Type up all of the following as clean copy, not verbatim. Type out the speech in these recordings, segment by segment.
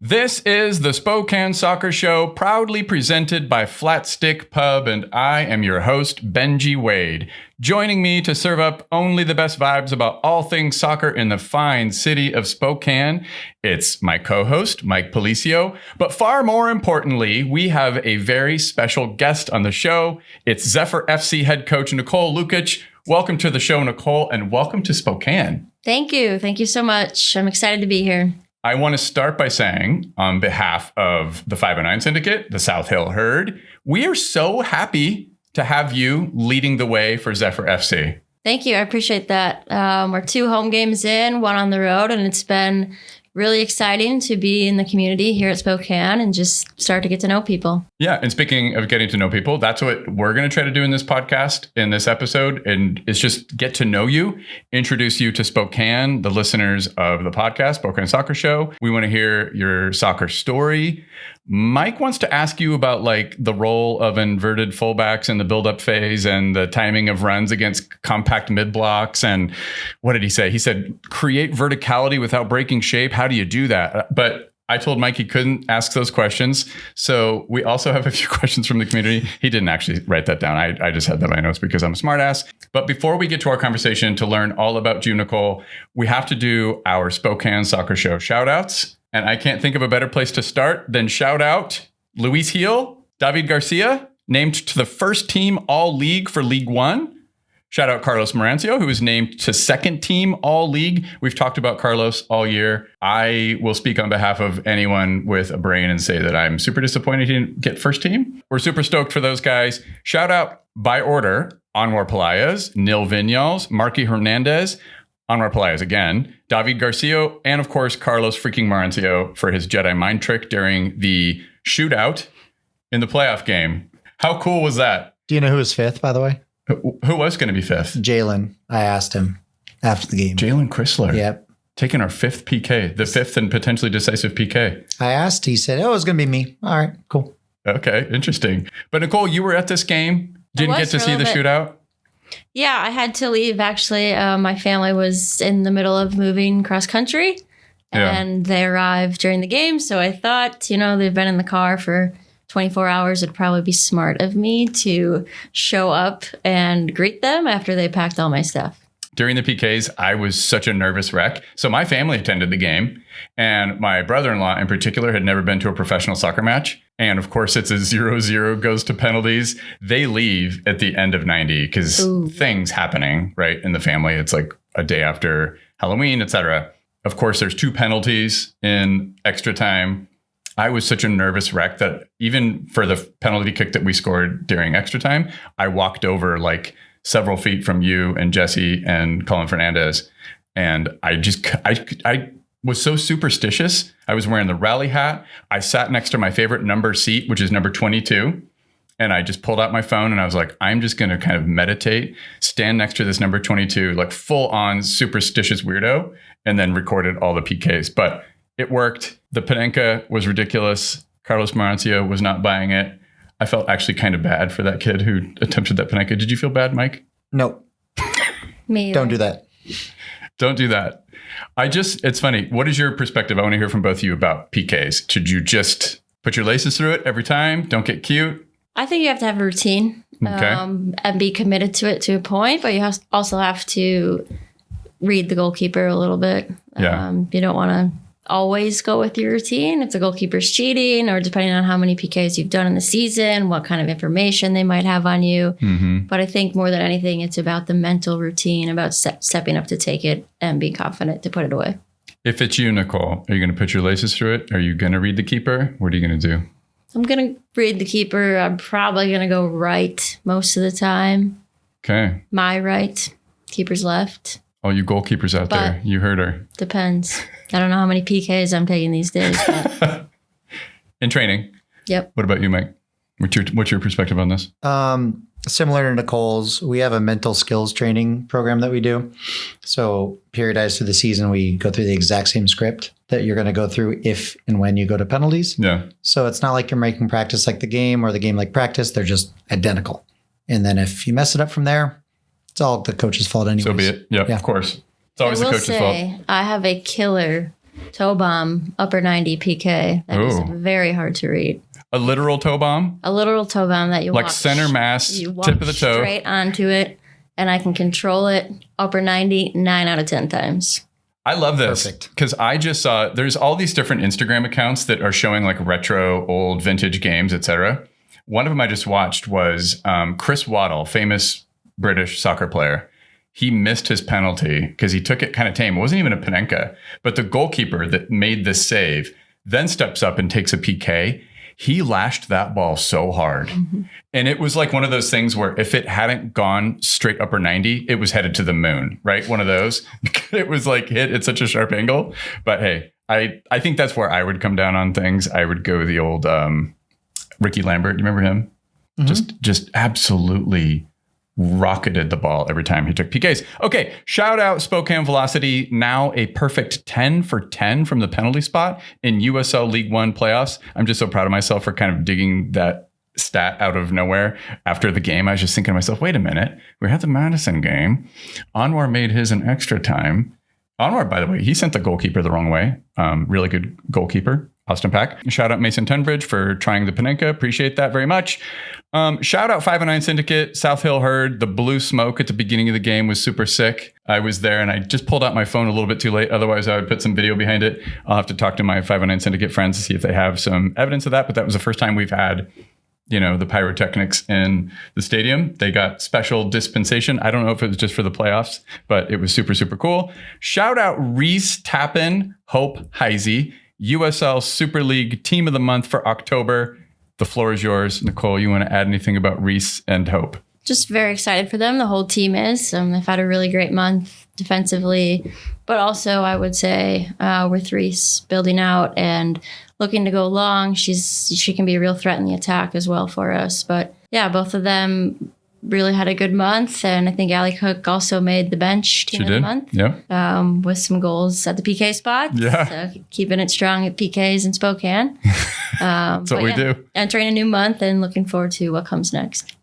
This is the Spokane Soccer Show, proudly presented by Flat Stick Pub, and I am your host, Benji Wade. Joining me to serve up only the best vibes about all things soccer in the fine city of Spokane, it's my co-host, Mike Policio. But far more importantly, we have a very special guest on the show. It's Zephyr FC head coach Nicole Lukic. Welcome to the show, Nicole, and welcome to Spokane. Thank you. Thank you so much. I'm excited to be here. I want to start by saying, on behalf of the 509 Syndicate, the South Hill Herd, we are so happy to have you leading the way for Zephyr FC. Thank you. I appreciate that. We're 2 home games in, 1 on the road, and it's been really exciting to be in the community here at Spokane and just start to get to know people. Yeah. And speaking of getting to know people, that's what we're going to try to do in this podcast, in this episode. And it's just get to know you, introduce you to Spokane, the listeners of the podcast, Spokane Soccer Show. We want to hear your soccer story. Mike wants to ask you about like the role of inverted fullbacks in the build-up phase and the timing of runs against compact mid-blocks. And what did he say? He said, create verticality without breaking shape. How do you do that? But I told Mike he couldn't ask those questions. So we also have a few questions from the community. He didn't actually write that down. I just had that in my notes because I'm a smartass. But before we get to our conversation to learn all about you, Nicole, we have to do our Spokane Soccer Show shout-outs. And I can't think of a better place to start than shout out Luis Gil, David Garcia, named to the first team All-League for League One. Shout out Carlos Marancio, who was named to second team All-League. We've talked about Carlos all year. I will speak on behalf of anyone with a brain and say that I'm super disappointed he didn't get first team. We're super stoked for those guys. Shout out by order, Anwar Pelayas, Nil Vinyals, Marky Hernandez, Anwar Pelayas again, David Garcia, and of course, Carlos freaking Marancio for his Jedi mind trick during the shootout in the playoff game. How cool was that? Do you know who was 5th, by the way? Who was going to be 5th? Jalen. I asked him after the game. Jalen Chrysler. Yep. Taking our 5th PK, the 5th and potentially decisive PK. I asked, he said, oh, it's going to be me. All right, cool. Okay, interesting. But Nicole, you were at this game. Didn't get to see the shootout? Yeah, I had to leave, actually. My family was in the middle of moving cross country, and they arrived during the game. So I thought, they've been in the car for 24 hours. It'd probably be smart of me to show up and greet them after they packed all my stuff. During the PKs, I was such a nervous wreck. So my family attended the game, and my brother-in-law in particular had never been to a professional soccer match. And of course, it's a 0-0, goes to penalties. They leave at the end of 90 because things happening, right, in the family. It's like a day after Halloween, etc. Of course, there's 2 penalties in extra time. I was such a nervous wreck that even for the penalty kick that we scored during extra time, I walked over like several feet from you and Jesse and Colin Fernandez. And I was so superstitious. I was wearing the rally hat. I sat next to my favorite number seat, which is number 22. And I just pulled out my phone and I was like, I'm just going to kind of meditate, stand next to this number 22, like full on superstitious weirdo, and then recorded all the PKs. But it worked. The Panenka was ridiculous. Carlos Marancio was not buying it. I felt actually kind of bad for that kid who attempted that Panenka. Did you feel bad, Mike? No. Me either. Don't do that. Don't do that. It's funny. What is your perspective? I want to hear from both of you about PKs. Should you just put your laces through it every time? Don't get cute? I think you have to have a routine and be committed to it to a point, but you also have to read the goalkeeper a little bit. Yeah. You don't want to always go with your routine if the goalkeeper's cheating, or depending on how many PKs you've done in the season, what kind of information they might have on you. Mm-hmm. But I think more than anything, it's about the mental routine, about stepping up to take it and being confident to put it away. If it's you, Nicole, are you going to put your laces through it? Are you going to read the keeper? What are you going to do? I'm going to read the keeper. I'm probably going to go right most of the time. Okay. My right, keeper's left. All you goalkeepers out there, you heard her. Depends. I don't know how many PKs I'm taking these days. But. In training. Yep. What about you, Mike? What's your perspective on this? Similar to Nicole's, we have a mental skills training program that we do. So periodized through the season, we go through the exact same script that you're going to go through if and when you go to penalties. Yeah. So it's not like you're making practice like the game or the game like practice. They're just identical. And then if you mess it up from there, it's all the coach's fault anyway. So be it. Yep, yeah, of course. It's always the coach's fault. I have a killer toe bomb, upper 90 PK. That is very hard to read. A literal toe bomb? A literal toe bomb that you like walk center mass, you walk tip of the toe. Straight onto it, and I can control it upper 90 9 out of 10 times. I love this because I just saw there's all these different Instagram accounts that are showing like retro, old, vintage games, etc. One of them I just watched was Chris Waddle, famous British soccer player. He missed his penalty because he took it kind of tame. It wasn't even a Panenka, but the goalkeeper that made this save then steps up and takes a PK. He lashed that ball so hard. Mm-hmm. And it was like one of those things where if it hadn't gone straight upper 90, it was headed to the moon, right? One of those. It was like hit at such a sharp angle. But hey, I think that's where I would come down on things. I would go the old Ricky Lambert. You remember him? Mm-hmm. Just absolutely rocketed the ball every time he took PKs. Okay, shout out Spokane Velocity, now a perfect 10 for 10 from the penalty spot in USL League One playoffs. I'm just so proud of myself for kind of digging that stat out of nowhere after the game. I was just thinking to myself, wait a minute, we had the Madison game. Anwar made his in extra time. Anwar, by the way, he sent the goalkeeper the wrong way. Really good goalkeeper. Austin Pack. Shout out Mason Tunbridge for trying the Panenka. Appreciate that very much. Shout out 509 Syndicate, South Hill Herd. The blue smoke at the beginning of the game was super sick. I was there and I just pulled out my phone a little bit too late. Otherwise, I would put some video behind it. I'll have to talk to my 509 Syndicate friends to see if they have some evidence of that. But that was the first time we've had, the pyrotechnics in the stadium. They got special dispensation. I don't know if it was just for the playoffs, but it was super, super cool. Shout out Reese Tappan, Hope Heisey, USL Super League Team of the Month for October. The floor is yours. Nicole, you want to add anything about Reese and Hope? Just very excited for them. The whole team is. They've had a really great month defensively, but also I would say with Reese building out and looking to go long, she can be a real threat in the attack as well for us. But yeah, both of them really had a good month, and I think Allie Cook also made the bench team of the month. Yeah, with some goals at the PK spot. Yeah, so keeping it strong at PKs in Spokane. That's what we do. Entering a new month and looking forward to what comes next.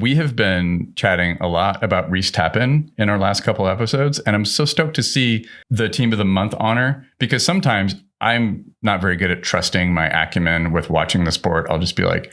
We have been chatting a lot about Reese Tappan in our last couple episodes, and I'm so stoked to see the Team of the Month honor, because sometimes I'm not very good at trusting my acumen with watching the sport. I'll just be like,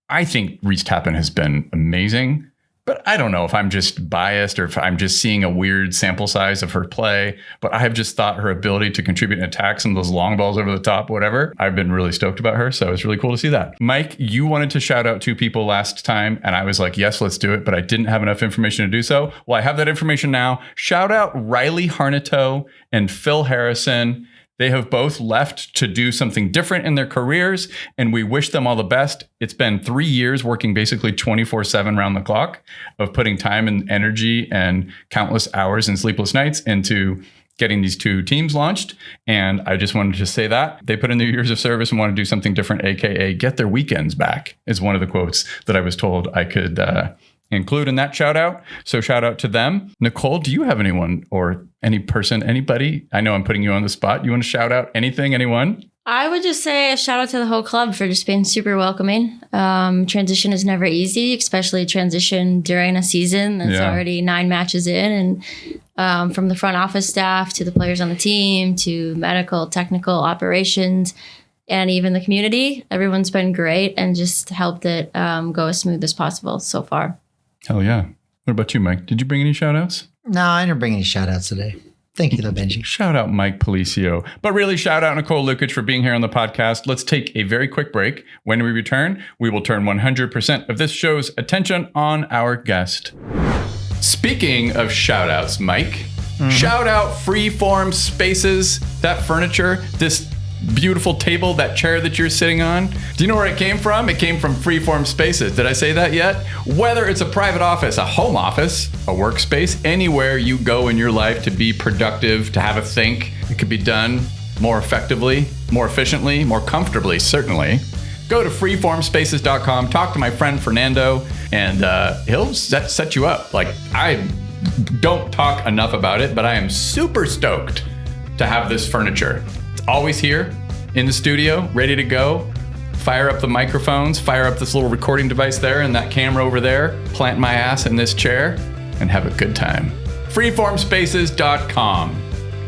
I think Reese Tappan has been amazing, but I don't know if I'm just biased or if I'm just seeing a weird sample size of her play. But I have just thought her ability to contribute in attacks and those long balls over the top, whatever, I've been really stoked about her. So it's really cool to see that. Mike, you wanted to shout out two people last time, and I was like, yes, let's do it. But I didn't have enough information to do so. Well, I have that information now. Shout out Riley Harnito and Phil Harrison. They have both left to do something different in their careers, and we wish them all the best. It's been 3 years working basically 24/7 round the clock of putting time and energy and countless hours and sleepless nights into getting these two teams launched. And I just wanted to say that they put in their years of service and want to do something different, AKA get their weekends back, is one of the quotes that I was told I could include in that shout out. So shout out to them. Nicole, do you have anyone or any person, anybody? I know I'm putting you on the spot. You want to shout out anything, anyone? I would just say a shout out to the whole club for just being super welcoming. Transition is never easy, especially transition during a season that's already 9 matches in. And from the front office staff to the players on the team to medical, technical, operations, and even the community, everyone's been great and just helped it go as smooth as possible so far. Hell yeah. What about you, Mike? Did you bring any shout outs? No, I didn't bring any shout outs today. Thank you, though, Benji. Shout out Mike Policio. But really, shout out Nicole Lukic for being here on the podcast. Let's take a very quick break. When we return, we will turn 100% of this show's attention on our guest. Speaking of shout outs, Mike, shout out Freeform Spaces, that furniture, this beautiful table, that chair that you're sitting on. Do you know where it came from? It came from Freeform Spaces. Did I say that yet? Whether it's a private office, a home office, a workspace, anywhere you go in your life to be productive, to have a think, it could be done more effectively, more efficiently, more comfortably, certainly. Go to freeformspaces.com, talk to my friend Fernando, and he'll set you up. Like, I don't talk enough about it, but I am super stoked to have this furniture. Always here in the studio, ready to go. Fire up the microphones, fire up this little recording device there and that camera over there, plant my ass in this chair, and have a good time. Freeformspaces.com.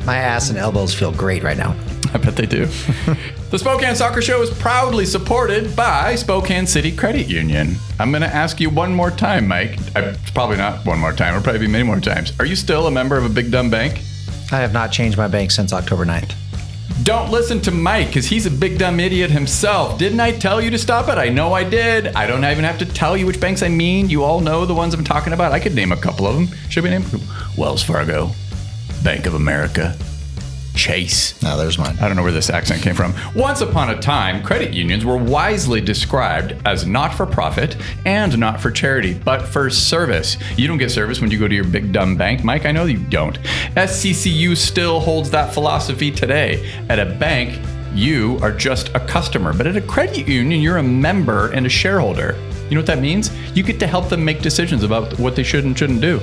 My ass and elbows feel great right now. I bet they do. The Spokane Soccer Show is proudly supported by Spokane City Credit Union. I'm going to ask you one more time, Mike. Probably not one more time. It'll probably be many more times. Are you still a member of a big dumb bank? I have not changed my bank since October 9th. Don't listen to Mike, because he's a big dumb idiot himself. Didn't I tell you to stop it? I know I did. I don't even have to tell you which banks I mean. You all know the ones I'm talking about. I could name a couple of them. Should we name Wells Fargo, Bank of America, Chase. No, there's mine. I don't know where this accent came from. Once upon a time, credit unions were wisely described as not for profit and not for charity, but for service. You don't get service when you go to your big dumb bank, Mike. I know you don't. SCCU still holds that philosophy today. At a bank, you are just a customer, but at a credit union, you're a member and a shareholder. You know what that means? You get to help them make decisions about what they should and shouldn't do.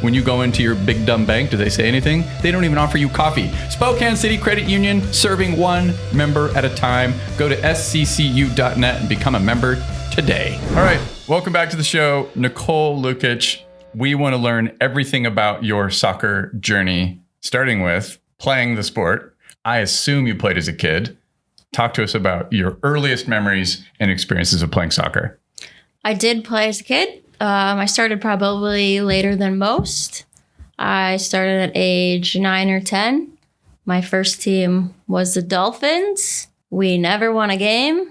When you go into your big dumb bank, do they say anything? They don't even offer you coffee. Spokane City Credit Union, serving one member at a time. Go to sccu.net and become a member today. All right, welcome back to the show. Nicole Lukic, we want to learn everything about your soccer journey, starting with playing the sport. I assume you played as a kid. Talk to us about your earliest memories and experiences of playing soccer. I did play as a kid. I started probably later than most. I started at age 9 or 10. My first team was the Dolphins. We never won a game,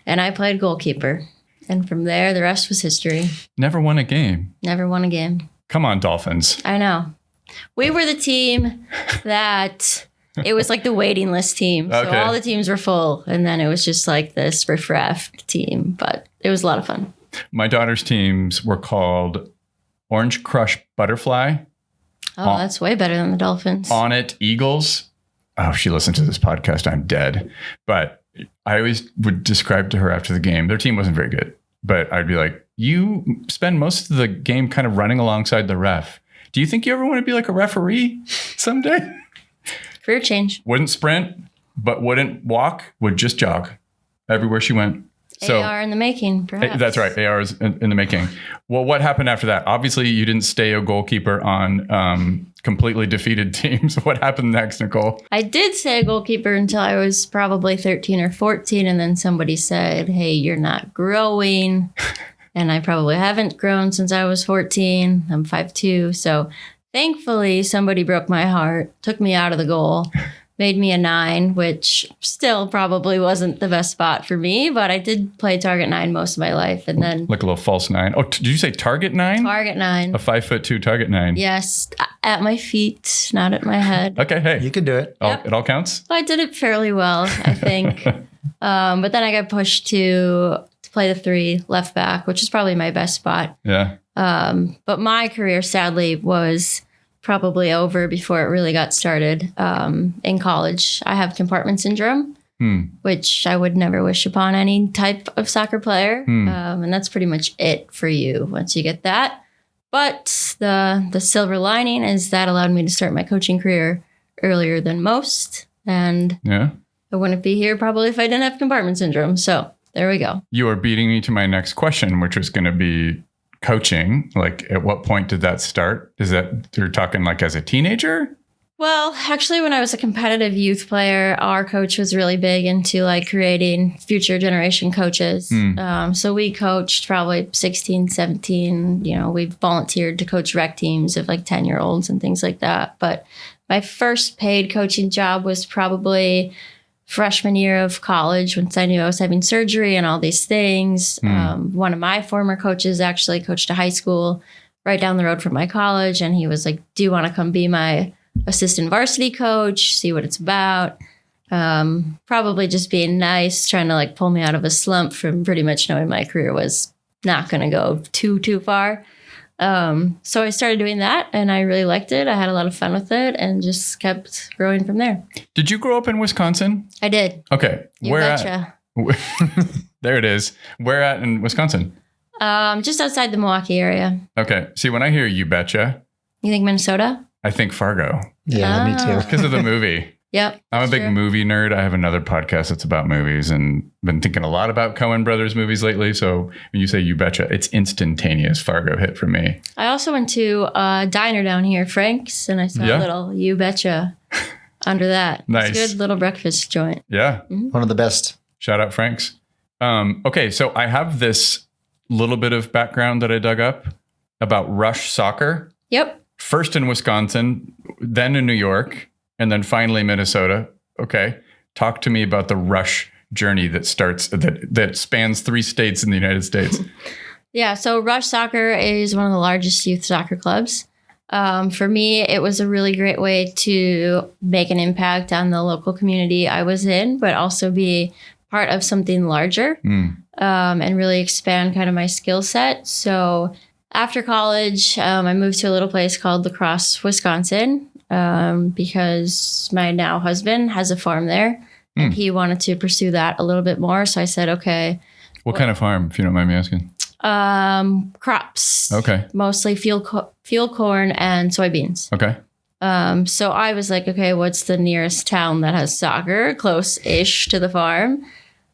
and I played goalkeeper. And from there, the rest was history. Never won a game. Never won a game. Come on, Dolphins. I know. We were the team that it was like the waiting list team. So all the teams were full, and then it was just like this riff-raff team. But it was a lot of fun. My daughter's teams were called Orange Crush Butterfly. Oh, that's way better than the Dolphins. On It Eagles. Oh, if she listened to this podcast, I'm dead. But I always would describe to her after the game, their team wasn't very good. But I'd be like, you spend most of the game kind of running alongside the ref. Do you think you ever want to be like a referee someday? Career change. Wouldn't sprint, but wouldn't walk, would just jog everywhere she went. So, AR in the making, perhaps. That's right. AR is in the making. Well, what happened after that? Obviously, you didn't stay a goalkeeper on completely defeated teams. What happened next, Nicole? I did stay a goalkeeper until I was probably 13 or 14. And then somebody said, hey, you're not growing. And I probably haven't grown since I was 14. I'm 5'2". So thankfully, somebody broke my heart, took me out of the goal. Made me a 9, which still probably wasn't the best spot for me, but I did play target 9 most of my life. And then like a little false 9. Oh, did you say target 9? Target 9. A 5'2" target 9. Yes, at my feet, not at my head. Okay, hey. You can do it. Yep. It all counts? I did it fairly well, I think. But then I got pushed to play the 3 left back, which is probably my best spot. Yeah. But my career, sadly, was probably over before it really got started. In college, I have compartment syndrome, which I would never wish upon any type of soccer player. And that's pretty much it for you once you get that. But the silver lining is that allowed me to start my coaching career earlier than most. And yeah, I wouldn't be here probably if I didn't have compartment syndrome. So there we go. You are beating me to my next question, which was going to be coaching. Like, at what point did that start? Is that, you're talking like as a teenager? Well, actually, when I was a competitive youth player, our coach was really big into like creating future generation coaches. So we coached probably 16, 17, we volunteered to coach rec teams of like 10-year-olds and things like that. But my first paid coaching job was probably freshman year of college, once I knew I was having surgery and all these things. One of my former coaches actually coached a high school right down the road from my college. And he was like, do you want to come be my assistant varsity coach, see what it's about? Probably just being nice, trying to like pull me out of a slump from pretty much knowing my career was not going to go too far. So I started doing that and I really liked it. I had a lot of fun with it and just kept growing from there. Did you grow up in Wisconsin? I did. Okay. You Where betcha. At? There it is. Where at in Wisconsin? Just outside the Milwaukee area. Okay. See, when I hear you betcha, You think Minnesota? I think Fargo. Yeah, me too. Because of the movie. Yep. I'm a big true. movie nerd. I have another podcast that's about movies and been thinking a lot about Coen Brothers movies lately. So when you say you betcha, it's instantaneous Fargo hit for me. I also went to a diner down here, Frank's, and I saw a little you betcha under that. Nice. It's a good little breakfast joint. Yeah. One of the best. Shout out Frank's. Okay, so I have this little bit of background that I dug up about Rush soccer. Yep. First in Wisconsin, then in New York, and then finally Minnesota. Okay. Talk to me about the Rush journey that spans 3 states in the United States. Yeah, so Rush Soccer is one of the largest youth soccer clubs. For me, it was a really great way to make an impact on the local community I was in, but also be part of something larger and really expand kind of my skill set. So after college, I moved to a little place called La Crosse, Wisconsin, because my now husband has a farm there and he wanted to pursue that a little bit more. So I said, okay. What kind of farm, if you don't mind me asking? Crops. Okay. Mostly field corn and soybeans. Okay. So I was like, okay, what's the nearest town that has soccer close-ish to the farm?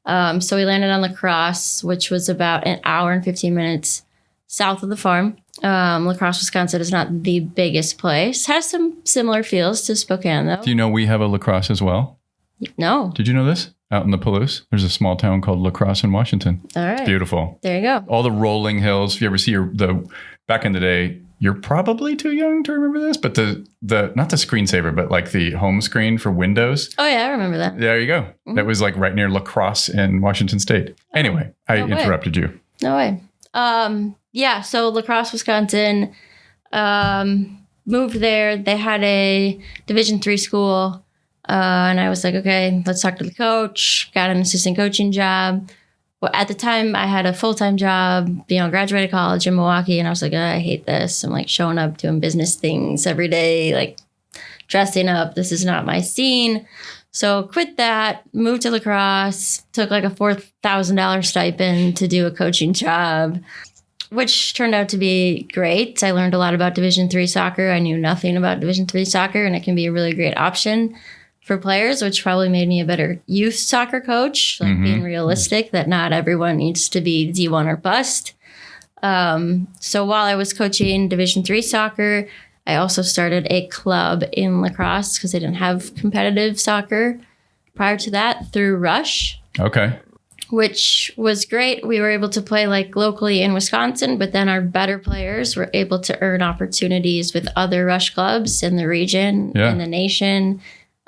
So we landed on La Crosse, which was about an hour and 15 minutes south of the farm. La Crosse, Wisconsin is not the biggest place. Has some similar feels to Spokane, though. Do you know we have a La Crosse as well? No. Did you know this? Out in the Palouse, there's a small town called La Crosse in Washington. All right. It's beautiful. There you go. All the rolling hills. If you ever see back in the day, you're probably too young to remember this, but the not the screensaver, but like the home screen for Windows. Oh, yeah, I remember that. There you go. Mm-hmm. That was like right near La Crosse in Washington State. Anyway, I interrupted you. No way. Yeah, so La Crosse, Wisconsin, moved there. They had a Division III school. And I was like, okay, let's talk to the coach. Got an assistant coaching job. Well, at the time, I had a full-time job, graduated college in Milwaukee. And I was like, I hate this. I'm like showing up, doing business things every day, like dressing up. This is not my scene. So quit that, moved to La Crosse, took like a $4,000 stipend to do a coaching job, which turned out to be great. I learned a lot about Division III soccer. I knew nothing about Division III soccer, and it can be a really great option for players, which probably made me a better youth soccer coach, like being realistic that not everyone needs to be D1 or bust. So while I was coaching Division III soccer, I also started a club in La Crosse because they didn't have competitive soccer prior to that through Rush. Okay. Which was great. We were able to play like locally in Wisconsin, but then our better players were able to earn opportunities with other Rush clubs in the region, in the nation,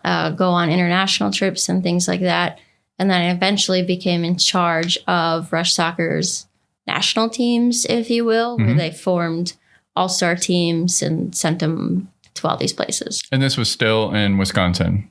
go on international trips and things like that. And then I eventually became in charge of Rush Soccer's national teams, if you will, where they formed all-star teams and sent them to all these places. And this was still in Wisconsin?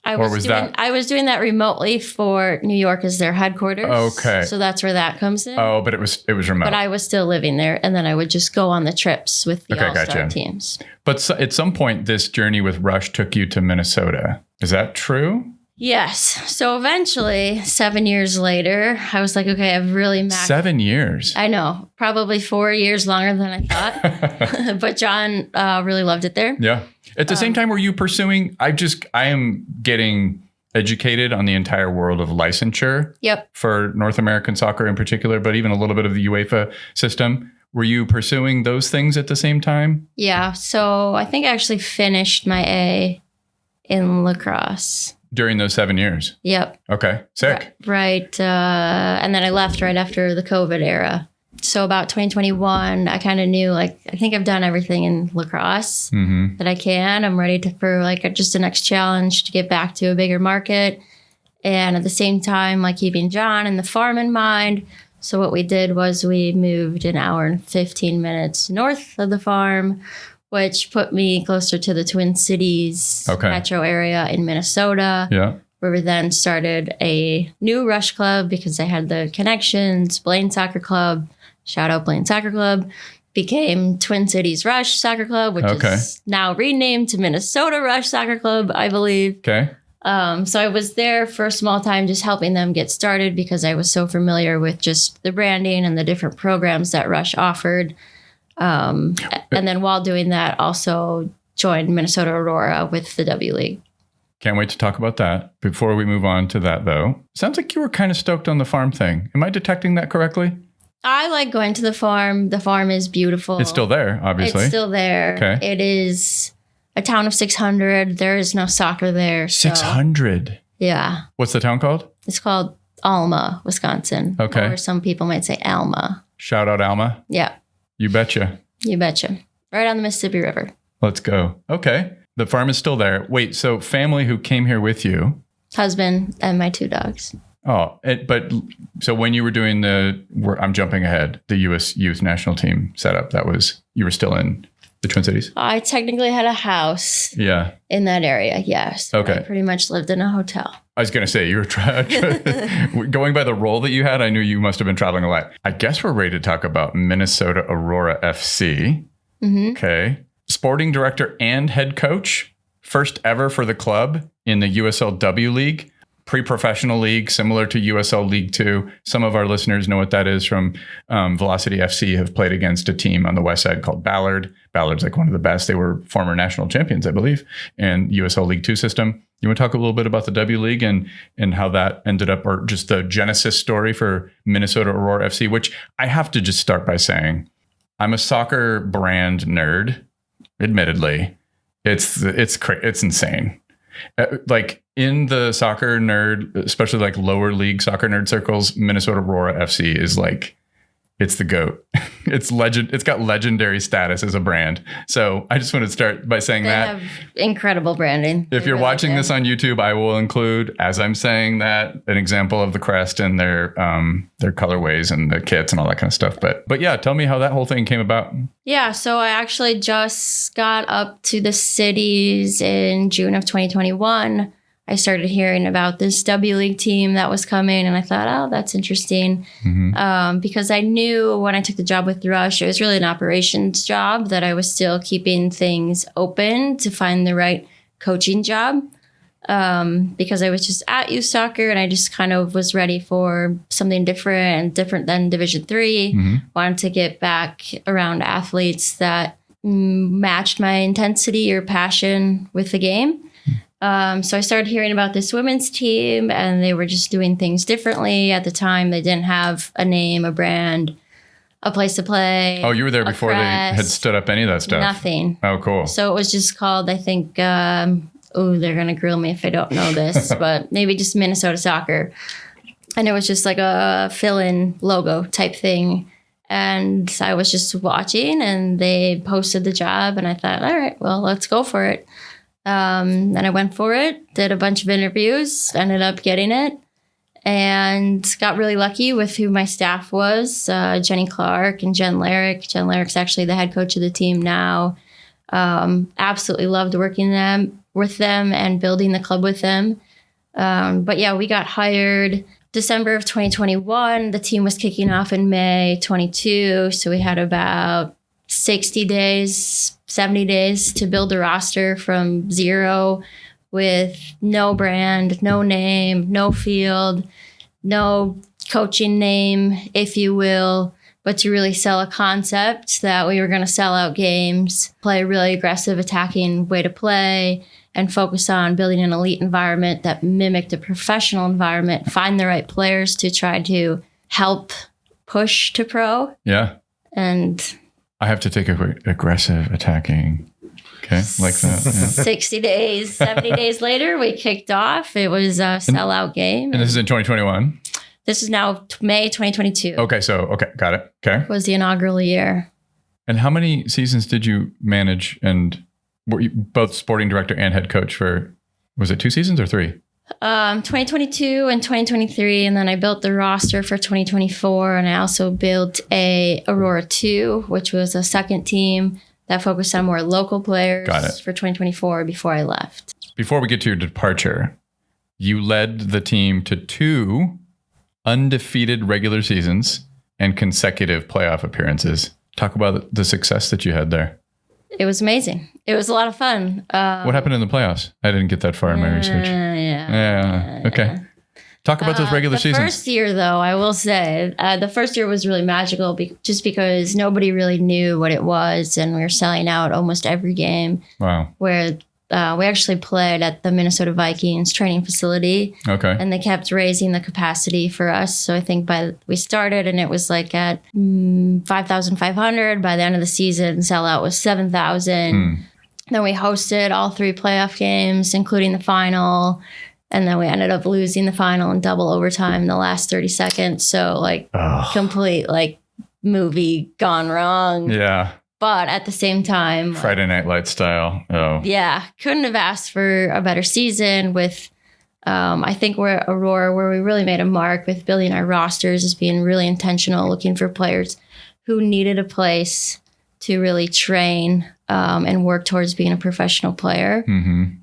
I was doing that remotely for New York as their headquarters. Okay. So that's where that comes in. Oh, but it was remote. But I was still living there, and then I would just go on the trips with the all-star teams. But at some point, this journey with Rush took you to Minnesota. Is that true? Yes. So eventually, 7 years later, I was like, okay, I've really maxed. 7 years? I know. Probably 4 years longer than I thought. But John really loved it there. Yeah. At the same time, were you pursuing, I am getting educated on the entire world of licensure. Yep. For North American soccer in particular, but even a little bit of the UEFA system. Were you pursuing those things at the same time? Yeah. So I think I actually finished my A in La Crosse. During those 7 years? Yep. Okay. Sick. Right. And then I left right after the COVID era. So about 2021, I kind of knew, like, I think I've done everything in La Crosse that I can. I'm ready for just the next challenge to get back to a bigger market. And at the same time, like keeping John and the farm in mind. So what we did was we moved an hour and 15 minutes north of the farm, which put me closer to the Twin Cities metro area in Minnesota. Yeah. Where we then started a new Rush club because I had the connections. Blaine Soccer Club, shout out Blaine Soccer Club, became Twin Cities Rush Soccer Club, which is now renamed to Minnesota Rush Soccer Club, I believe. Okay. So I was there for a small time just helping them get started because I was so familiar with just the branding and the different programs that Rush offered. And then while doing that, also joined Minnesota Aurora with the W League. Can't wait to talk about that. Before we move on to that, though, sounds like you were kind of stoked on the farm thing. Am I detecting that correctly? I like going to the farm. The farm is beautiful. It's still there, obviously. It's still there. Okay. It is. a town of 600. There is no soccer there. 600? Yeah. What's the town called? It's called Alma, Wisconsin. Okay. Or some people might say Alma. Shout out Alma. Yeah. You betcha. You betcha. Right on the Mississippi River. Let's go. Okay. The farm is still there. Wait, so family who came here with you? Husband and my 2 dogs. Oh, but so when you were doing I'm jumping ahead, the U.S. Youth National Team setup, you were still in the Twin Cities? I technically had a house in that area, yes. Okay. I pretty much lived in a hotel. I was going to say, you were going by the role that you had, I knew you must have been traveling a lot. I guess we're ready to talk about Minnesota Aurora FC. Mm-hmm. Okay. Sporting director and head coach. First ever for the club in the USL W League. Pre-professional league, similar to USL League 2. Some of our listeners know what that is from Velocity FC, have played against a team on the west side called Ballard. Ballard's like one of the best. They were former national champions, I believe, in USL League 2 system. You want to talk a little bit about the W League and how that ended up, or just the genesis story for Minnesota Aurora FC, which I have to just start by saying, I'm a soccer brand nerd, admittedly. It's insane. Like in the soccer nerd, especially like lower league soccer nerd circles, Minnesota Aurora FC is like, it's the GOAT. It's got legendary status as a brand. So I just want to start by saying they have incredible branding. If you're watching this on YouTube, I will include, as I'm saying that, an example of the crest and their colorways and the kits and all that kind of stuff. But yeah, tell me how that whole thing came about. Yeah, so I actually just got up to the cities in June of 2021. I started hearing about this W League team that was coming, and I thought, oh, that's interesting. Mm-hmm. Because I knew when I took the job with Rush, it was really an operations job, that I was still keeping things open to find the right coaching job. Because I was just at youth soccer, and I just kind of was ready for something different than Division 3. Mm-hmm. Wanted to get back around athletes that matched my intensity or passion with the game. So I started hearing about this women's team, and they were just doing things differently. At the time, they didn't have a name, a brand, a place to play. Oh, you were there before they had stood up any of that stuff? Nothing. Oh, cool. So it was just called, I think, they're going to grill me if I don't know this, but maybe just Minnesota Soccer. And it was just like a fill-in logo type thing. And I was just watching, and they posted the job, and I thought, all right, well, let's go for it. And I went for it, did a bunch of interviews, ended up getting it, and got really lucky with who my staff was, Jenny Clark and Jen Larrick. Jen Larrick's actually the head coach of the team now. Absolutely loved working with them and building the club with them. But yeah, we got hired December of 2021. The team was kicking off in May 22, so we had about 60 days, 70 days to build a roster from zero, with no brand, no name, no field, no coaching name, if you will, but to really sell a concept that we were going to sell out games, play a really aggressive attacking way to play, and focus on building an elite environment that mimicked a professional environment, find the right players to try to help push to pro. Yeah. And I have to take a quick aggressive attacking. Okay, like that. Yeah. 60 days, 70 days later, we kicked off. It was a sellout game. And this is in 2021? This is now May 2022. Okay, got it. Okay. Was the inaugural year. And how many seasons did you manage, and were you both sporting director and head coach for, was it 2 seasons or 3? 2022 and 2023, and then I built the roster for 2024, and I also built a Aurora 2, which was a second team that focused on more local players for 2024 before I left. Before we get to your departure, you led the team to 2 undefeated regular seasons and consecutive playoff appearances. Talk about the success that you had there. It was amazing. It was a lot of fun. What happened in the playoffs? I didn't get that far in my research. Yeah. Okay. Talk about those regular seasons. The first year, though, I will say, the first year was really magical just because nobody really knew what it was, and we were selling out almost every game. Wow. Where we actually played at the Minnesota Vikings training facility. Okay. And they kept raising the capacity for us. So I think we started, and it was like at 5,500. By the end of the season, sellout was 7,000. Then we hosted all 3 playoff games, including the final. And then we ended up losing the final in double overtime in the last 30 seconds. So complete movie gone wrong. Yeah. But at the same time, Friday Night Lights style. Oh. Yeah. Couldn't have asked for a better season with, I think we're Aurora, where we really made a mark with building our rosters as being really intentional, looking for players who needed a place to really train and work towards being a professional player.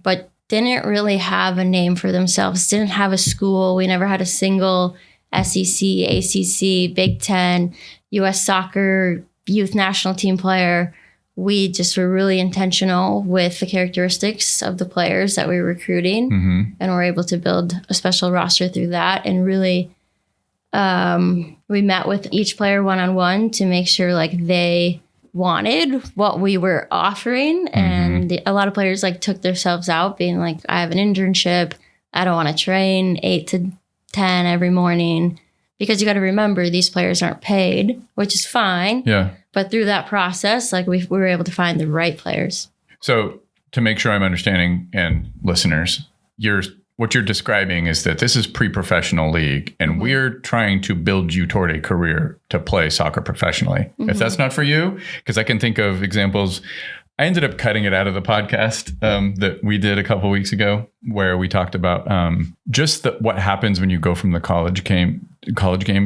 But didn't really have a name for themselves, didn't have a school. We never had a single SEC, ACC, Big Ten, U.S. soccer, youth national team player. We just were really intentional with the characteristics of the players that we were recruiting and were able to build a special roster through that. And really, we met with each player one-on-one to make sure they wanted what we were offering. And a lot of players took themselves out being I have an internship. I don't want to train 8 to 10 every morning, because you got to remember these players aren't paid, which is fine. Yeah. But through that process, we were able to find the right players. So to make sure I'm understanding, and listeners, what you're describing is that this is pre-professional league, and we're trying to build you toward a career to play soccer professionally. If that's not for you, because I can think of examples. I ended up cutting it out of the podcast that we did a couple weeks ago, where we talked about just what happens when you go from the college game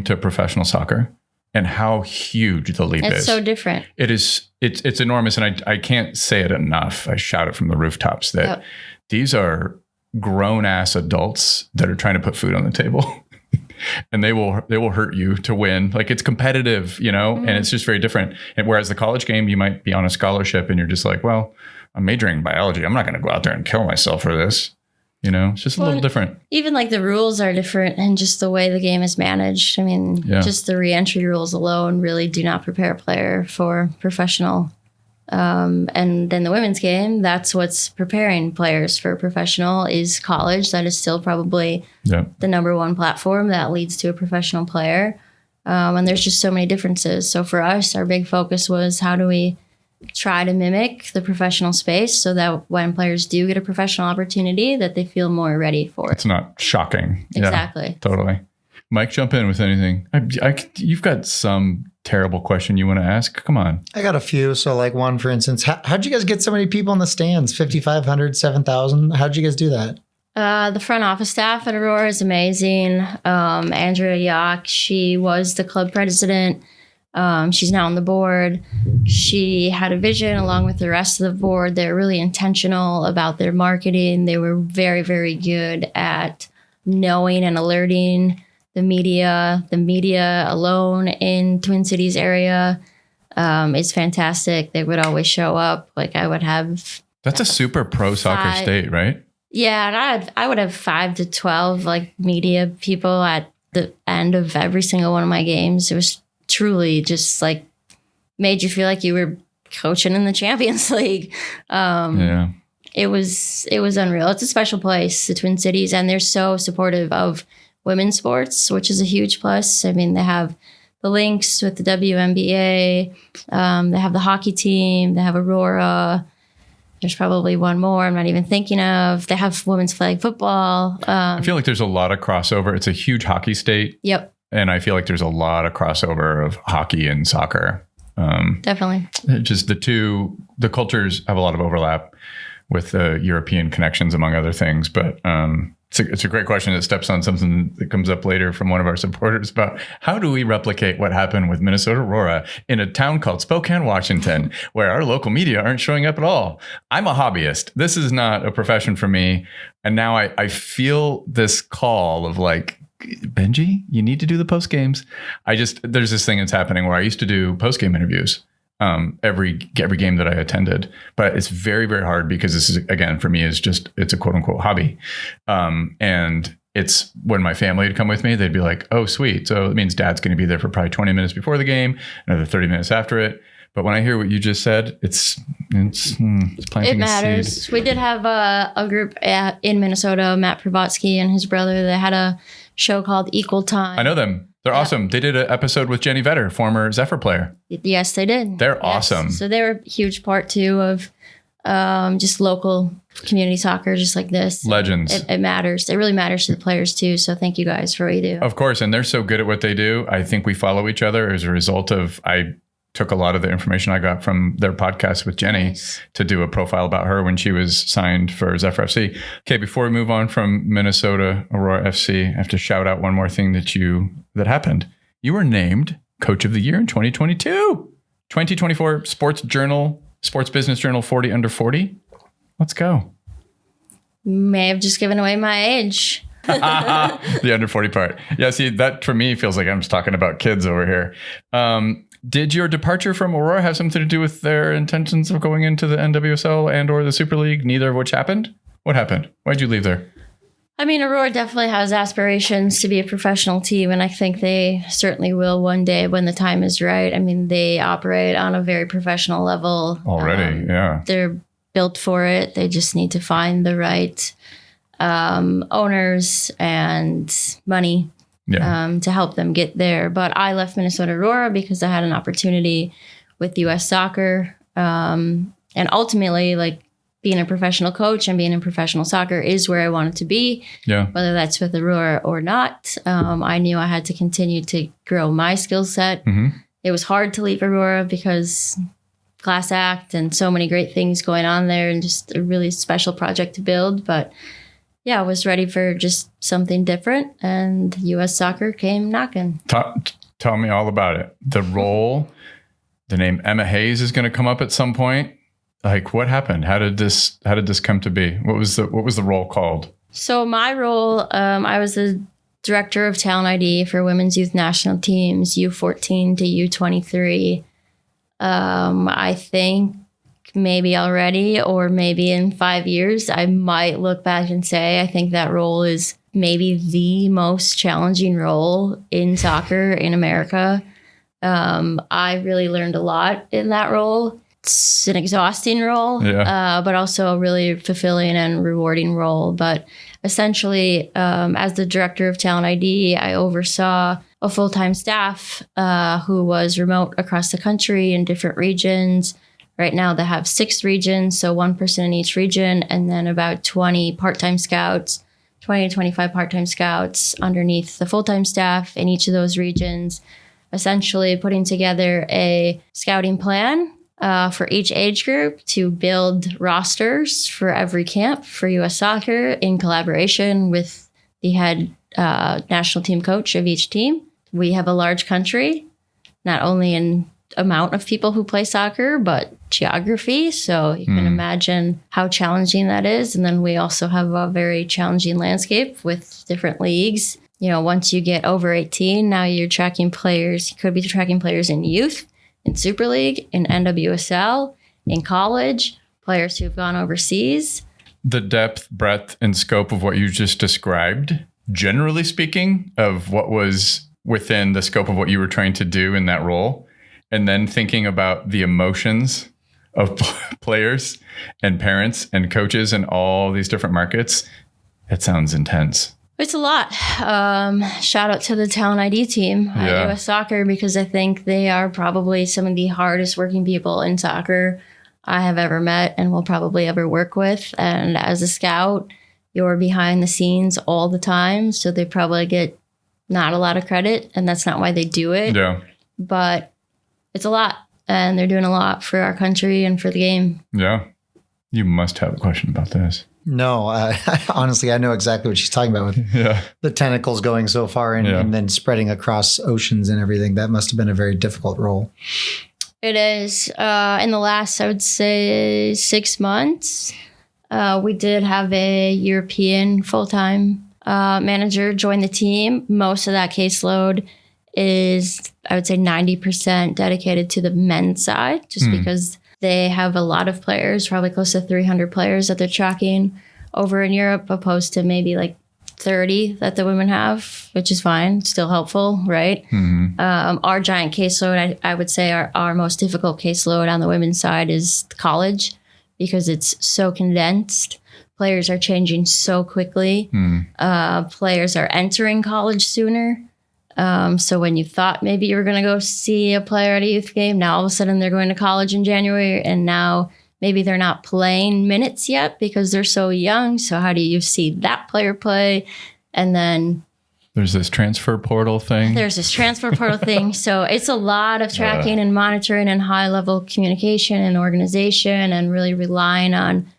to professional soccer, and how huge the leap is. It's so different. It is. It's enormous, and I can't say it enough. I shout it from the rooftops that these are grown-ass adults that are trying to put food on the table. And they will hurt you to win. It's competitive, and it's just very different. And whereas the college game, you might be on a scholarship and you're just well, I'm majoring in biology. I'm not going to go out there and kill myself for this. It's just a little different. Even the rules are different, and just the way the game is managed. I mean, just the re-entry rules alone really do not prepare a player for professional. And then the women's game, that's what's preparing players for professional, is college. That is still probably the number one platform that leads to a professional player. And there's just so many differences. So for us, our big focus was, how do we try to mimic the professional space so that when players do get a professional opportunity, that they feel more ready for it. It's not shocking. Exactly. Yeah, totally. Mike, jump in with anything. You've got some terrible question you want to ask? Come on. I got a few. So one, for instance, how'd you guys get so many people in the stands? 5,500, 7,000? How'd you guys do that? The front office staff at Aurora is amazing. Andrea Yock, she was the club president. She's now on the board. She had a vision along with the rest of the board. They're really intentional about their marketing. They were very, very good at knowing and alerting the media alone in Twin Cities area is fantastic. They would always show up. I would have. That's a super pro soccer state, right? Yeah, and I would have 5 to 12 media people at the end of every single one of my games. It was truly just made you feel like you were coaching in the Champions League. It was unreal. It's a special place, the Twin Cities, and they're so supportive of women's sports, which is a huge plus. I mean, they have the links with the WNBA. They have the hockey team. They have Aurora. There's probably one more I'm not even thinking of. They have women's flag football. I feel like there's a lot of crossover. It's a huge hockey state. Yep. And I feel like there's a lot of crossover of hockey and soccer. Definitely. Just the cultures have a lot of overlap with European connections, among other things. But it's a great question that steps on something that comes up later from one of our supporters about how do we replicate what happened with Minnesota Aurora in a town called Spokane, Washington, where our local media aren't showing up at all. I'm a hobbyist. This is not a profession for me. And now I feel this call of Benji, you need to do the post games. There's this thing that's happening where I used to do post game interviews every game that I attended, but it's very, very hard because this is, again, for me, it's a quote unquote hobby. And it's when my family would come with me, they'd be like, oh, sweet. So it means dad's going to be there for probably 20 minutes before the game, another 30 minutes after it. But when I hear what you just said, it's planting it matters. a seed. We did have a group in Minnesota, Matt Probotsky and his brother, they had a show called Equal Time. I know them. They're awesome. They did an episode with Jenny Vetter, former Zephyr player. Yes, they did. They're awesome. So they were a huge part too of just local community soccer, just like this. Legends. It matters. It really matters to the players too. So thank you guys for what you do. Of course. And they're so good at what they do. I think we follow each other as a result of, I took a lot of the information I got from their podcast with Jenny to do a profile about her when she was signed for Zephyr FC. Okay, before we move on from Minnesota Aurora FC, I have to shout out one more thing that happened. You were named Coach of the Year in 2022. 2024 Sports Business Journal 40 under 40. Let's go. May have just given away my age. The under 40 part. Yeah, see, that for me feels like I'm just talking about kids over here. Did your departure from Aurora have something to do with their intentions of going into the NWSL and or the Super League, neither of which happened? What happened? Why'd you leave there? I mean, Aurora definitely has aspirations to be a professional team, and I think they certainly will one day when the time is right. I mean, they operate on a very professional level. Already, yeah. They're built for it. They just need to find the right owners and money to help them get there. But I left Minnesota Aurora because I had an opportunity with US Soccer. And ultimately, like, being a professional coach and being in professional soccer is where I wanted to be. Yeah. Whether that's with Aurora or not. I knew I had to continue to grow my skill set. Mm-hmm. It was hard to leave Aurora because class act and so many great things going on there and just a really special project to build. But yeah, I was ready for just something different, and US Soccer came knocking. Tell me all about it. The role, the name Emma Hayes is going to come up at some point. Like, what happened? How did this come to be? What was the role called? So my role, I was the director of talent ID for women's youth national teams, U14 to U23. I think maybe already, or maybe in 5 years, I might look back and say, I think that role is maybe the most challenging role in soccer in America. I really learned a lot in that role. It's an exhausting role, but also a really fulfilling and rewarding role. But essentially, as the director of talent ID, I oversaw a full-time staff who was remote across the country in different regions. Right now, they have 6 regions, so one person in each region, and then about 20 part-time scouts, 20 to 25 part-time scouts underneath the full-time staff in each of those regions, essentially putting together a scouting plan for each age group to build rosters for every camp for US Soccer in collaboration with the head national team coach of each team. We have a large country, not only in amount of people who play soccer, but geography. So you can imagine how challenging that is. And then we also have a very challenging landscape with different leagues. You know, once you get over 18, now you're tracking players. You could be tracking players in youth, in Super League, in NWSL, in college, players who've gone overseas. The depth, breadth, and scope of what you just described, generally speaking, of what was within the scope of what you were trying to do in that role, and then thinking about the emotions of players and parents and coaches in all these different markets, it sounds intense. It's a lot. Shout out to the talent ID team at US Soccer, because I think they are probably some of the hardest working people in soccer I have ever met and will probably ever work with. And as a scout, you're behind the scenes all the time. So they probably get not a lot of credit, and that's not why they do it. Yeah. But it's a lot, and they're doing a lot for our country and for the game. Yeah. You must have a question about this. No, honestly, I know exactly what she's talking about with the tentacles going so far and then spreading across oceans and everything. That must have been a very difficult role. It is. In the last, I would say, 6 months, we did have a European full-time manager join the team. Most of that caseload is, I would say, 90% dedicated to the men's side, just because they have a lot of players, probably close to 300 players that they're tracking over in Europe, opposed to maybe like 30 that the women have, which is fine, still helpful, right? Our giant caseload, I would say our most difficult caseload on the women's side is college, because it's so condensed. Players are changing so quickly. Players are entering college sooner. So when you thought maybe you were going to go see a player at a youth game, now all of a sudden they're going to college in January, and now maybe they're not playing minutes yet because they're so young. So how do you see that player play? And then there's this transfer portal thing. So it's a lot of tracking and monitoring and high level communication and organization, and really relying on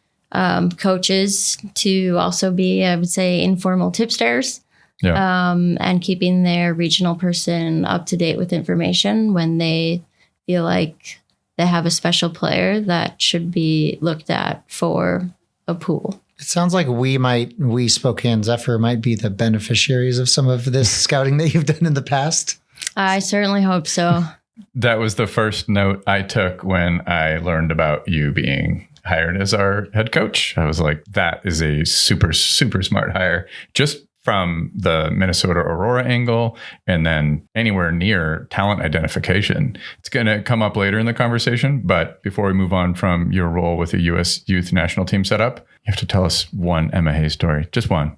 coaches to also be, I would say, informal tipsters. Yeah. And keeping their regional person up to date with information when they feel like they have a special player that should be looked at for a pool. It sounds like we Spokane Zephyr might be the beneficiaries of some of this scouting that you've done in the past. I certainly hope so. That was the first note I took when I learned about you being hired as our head coach. I was like, that is a super, super smart hire. Just from the Minnesota Aurora angle, and then anywhere near talent identification. It's going to come up later in the conversation, but before we move on from your role with the U.S. Youth National Team setup, you have to tell us one Emma Hayes story, just one.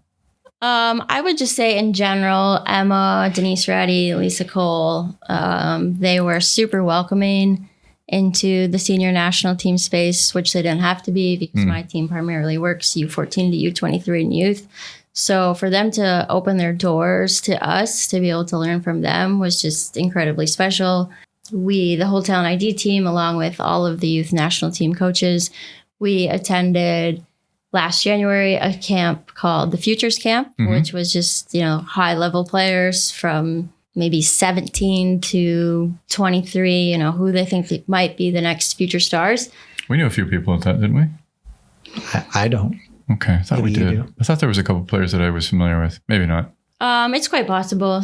I would just say in general, Emma, Denise Reddy, Lisa Cole, they were super welcoming into the senior national team space, which they didn't have to be because my team primarily works U14 to U23 and youth. So for them to open their doors to us, to be able to learn from them, was just incredibly special. We, the whole Talent ID team, along with all of the youth national team coaches, we attended last January a camp called the Futures Camp, which was just, high level players from maybe 17 to 23, who they think might be the next future stars. We knew a few people at that, didn't we? I don't. Okay, I thought we did. I thought there was a couple players that I was familiar with. Maybe not. It's quite possible.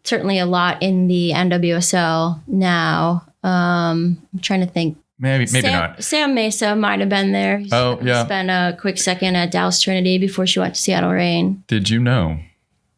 Certainly a lot in the NWSL now. I'm trying to think. Maybe not. Sam Mesa might have been there. Spent a quick second at Dallas Trinity before she went to Seattle Reign. Did you know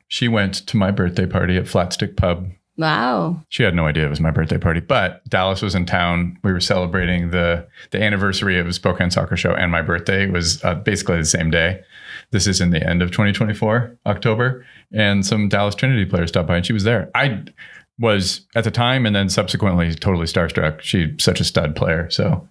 she went to my birthday party at Flatstick Pub? Wow. She had no idea it was my birthday party, but Dallas was in town. We were celebrating the anniversary of the Spokane Soccer Show, and my birthday was basically the same day. This is in the end of 2024, October, and some Dallas Trinity players stopped by, and she was there. I was at the time and then subsequently totally starstruck. She's such a stud player. So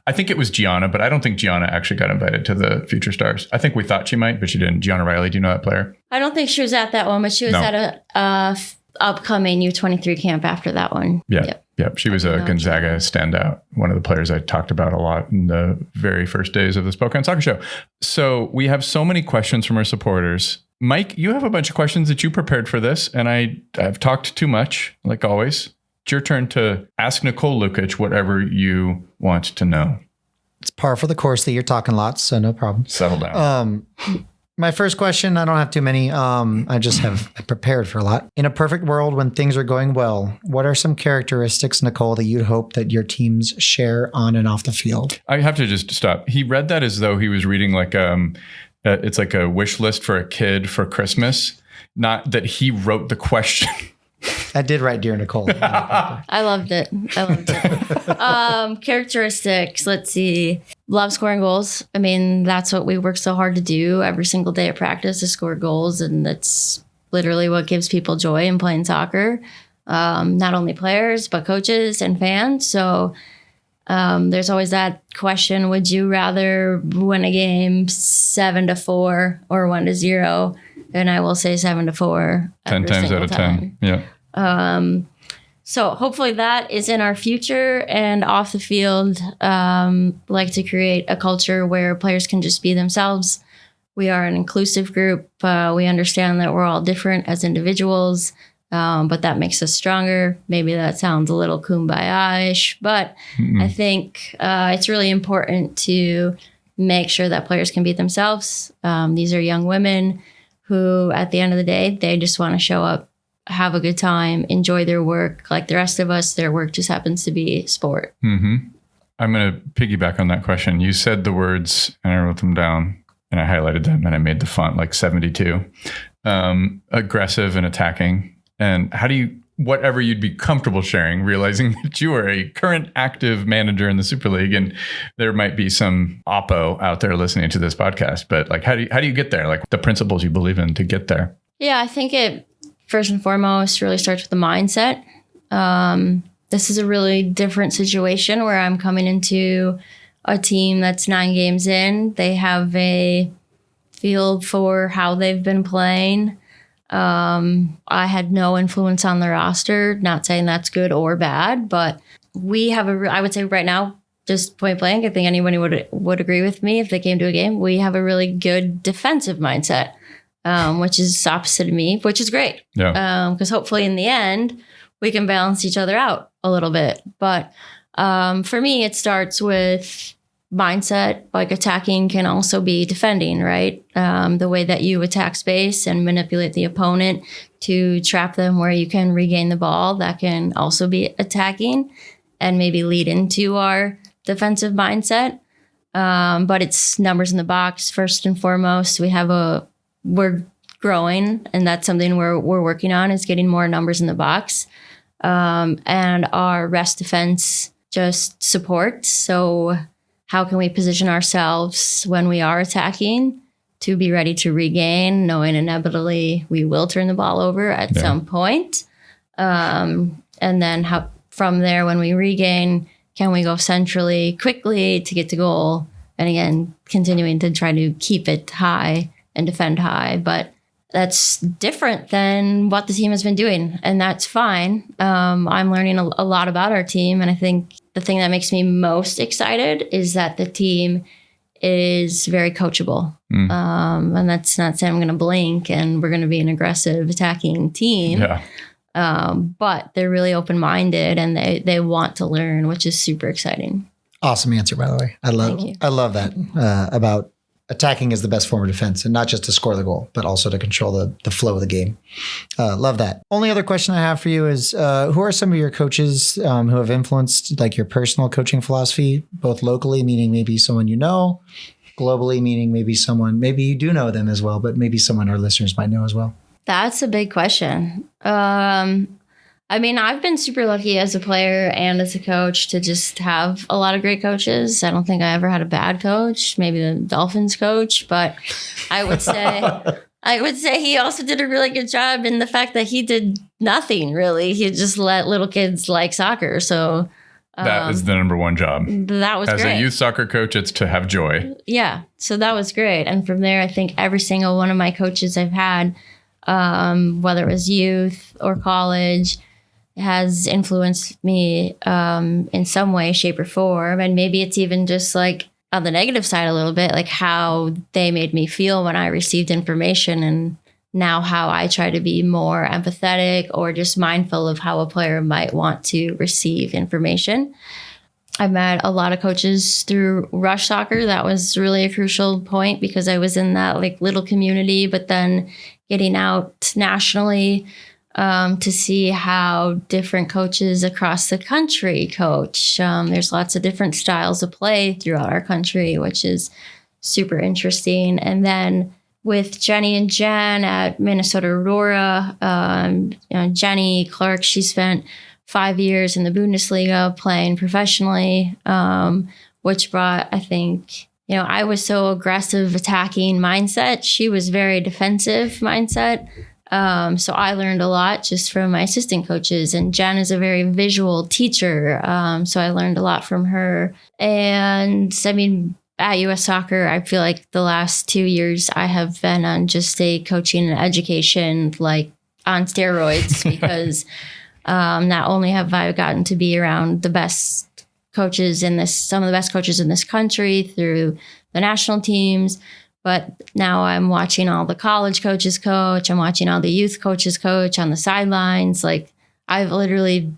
I think it was Gianna, but I don't think Gianna actually got invited to the Future Stars. I think we thought she might, but she didn't. Gianna Riley, do you know that player? I don't think she was at that one, but she was at a upcoming U23 camp after that one. Yep. She was a Gonzaga standout, one of the players I talked about a lot in the very first days of the Spokane Soccer Show. So we have so many questions from our supporters. Mike, you have a bunch of questions that you prepared for this, and I've talked too much, like always. It's your turn to ask Nicole Lukic whatever you want to know. It's par for the course that you're talking lots, so no problem. Settle down. My first question, I don't have too many. I just have prepared for a lot. In a perfect world, when things are going well, what are some characteristics, Nicole, that you'd hope that your teams share on and off the field? I have to just stop. He read that as though he was reading like it's like a wish list for a kid for Christmas, not that he wrote the question. I did write Dear Nicole. I loved it. Characteristics. Let's see. Love scoring goals. I mean, that's what we work so hard to do every single day at practice, to score goals. And that's literally what gives people joy in playing soccer. Not only players, but coaches and fans. So there's always that question. Would you rather win a game 7-4 or 1-0? And I will say 7-4. 10 times out of 10. Yeah. So hopefully that is in our future, and off the field, like to create a culture where players can just be themselves. We are an inclusive group. We understand that we're all different as individuals, but that makes us stronger. Maybe that sounds a little kumbaya-ish, but I think it's really important to make sure that players can be themselves. These are young women who, at the end of the day, they just want to show up, have a good time, enjoy their work. Like the rest of us, their work just happens to be sport. I'm going to piggyback on that question. You said the words, and I wrote them down, and I highlighted them, and I made the font like 72. Aggressive and attacking. And how do you, whatever you'd be comfortable sharing, realizing that you are a current active manager in the Super League, and there might be some oppo out there listening to this podcast, but like, how do you get there? Like the principles you believe in to get there? Yeah, I think it first and foremost really starts with the mindset. This is a really different situation where I'm coming into a team that's 9 games in. They have a feel for how they've been playing. I had no influence on the roster, not saying that's good or bad, but we have I would say right now, just point blank, I think anybody would agree with me if they came to a game. We have a really good defensive mindset, which is opposite of me, which is great. Yeah. Because hopefully in the end, we can balance each other out a little bit. But for me, it starts with mindset. Like attacking can also be defending, right? The way that you attack space and manipulate the opponent to trap them where you can regain the ball, that can also be attacking and maybe lead into our defensive mindset. But it's numbers in the box first and foremost. We're growing, and that's something we're working on, is getting more numbers in the box. And our rest defense just supports. So how can we position ourselves when we are attacking to be ready to regain, knowing inevitably we will turn the ball over at some point? And then from there, when we regain, can we go centrally quickly to get to goal? And again, continuing to try to keep it high and defend high. But that's different than what the team has been doing, and that's fine. I'm learning a lot about our team, and I think the thing that makes me most excited is that the team is very coachable. And that's not saying I'm going to blink and we're going to be an aggressive attacking team. Yeah. But they're really open-minded, and they want to learn, which is super exciting. Awesome answer, by the way. I love that about attacking is the best form of defense, and not just to score the goal, but also to control the flow of the game. Love that. Only other question I have for you is, who are some of your coaches who have influenced like your personal coaching philosophy, both locally, meaning maybe someone you know, globally, meaning maybe you do know them as well, but maybe someone our listeners might know as well? That's a big question. I mean, I've been super lucky as a player and as a coach to just have a lot of great coaches. I don't think I ever had a bad coach, maybe the Dolphins coach, but I would say he also did a really good job in the fact that he did nothing really. He just let little kids like soccer. So that is the number one job. That was great. As a youth soccer coach, it's to have joy. Yeah. So that was great. And from there, I think every single one of my coaches I've had, whether it was youth or college, has influenced me in some way, shape, or form. And maybe it's even just like on the negative side a little bit, like how they made me feel when I received information, and now how I try to be more empathetic or just mindful of how a player might want to receive information. I met a lot of coaches through Rush Soccer. That was really a crucial point because I was in that like little community, but then getting out nationally to see how different coaches across the country coach. There's lots of different styles of play throughout our country, which is super interesting. And then with Jenny and Jen at Minnesota Aurora, Jenny Clark, she spent 5 years in the Bundesliga playing professionally, which brought, I think, I was so aggressive attacking mindset. She was very defensive mindset. So I learned a lot just from my assistant coaches, and Jen is a very visual teacher. So I learned a lot from her. And I mean, at US Soccer, I feel like the last 2 years I have been on just a coaching and education, like on steroids, because not only have I gotten to be around the best coaches some of the best coaches in this country through the national teams, but now I'm watching all the college coaches coach. I'm watching all the youth coaches coach on the sidelines. Like I've literally,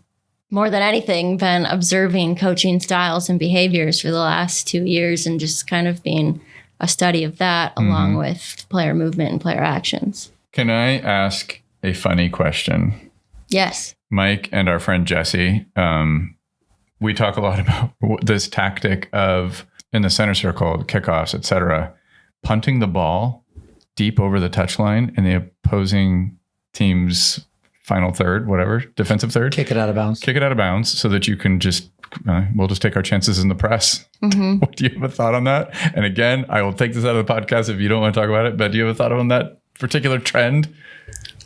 more than anything, been observing coaching styles and behaviors for the last 2 years, and just kind of being a study of that along with player movement and player actions. Can I ask a funny question? Yes. Mike and our friend Jesse, we talk a lot about this tactic of in the center circle, kickoffs, etc., punting the ball deep over the touchline in the opposing team's final third, whatever, defensive third. Kick it out of bounds so that you can just, we'll just take our chances in the press. Mm-hmm. Do you have a thought on that? And again, I will take this out of the podcast if you don't want to talk about it, but do you have a thought on that particular trend?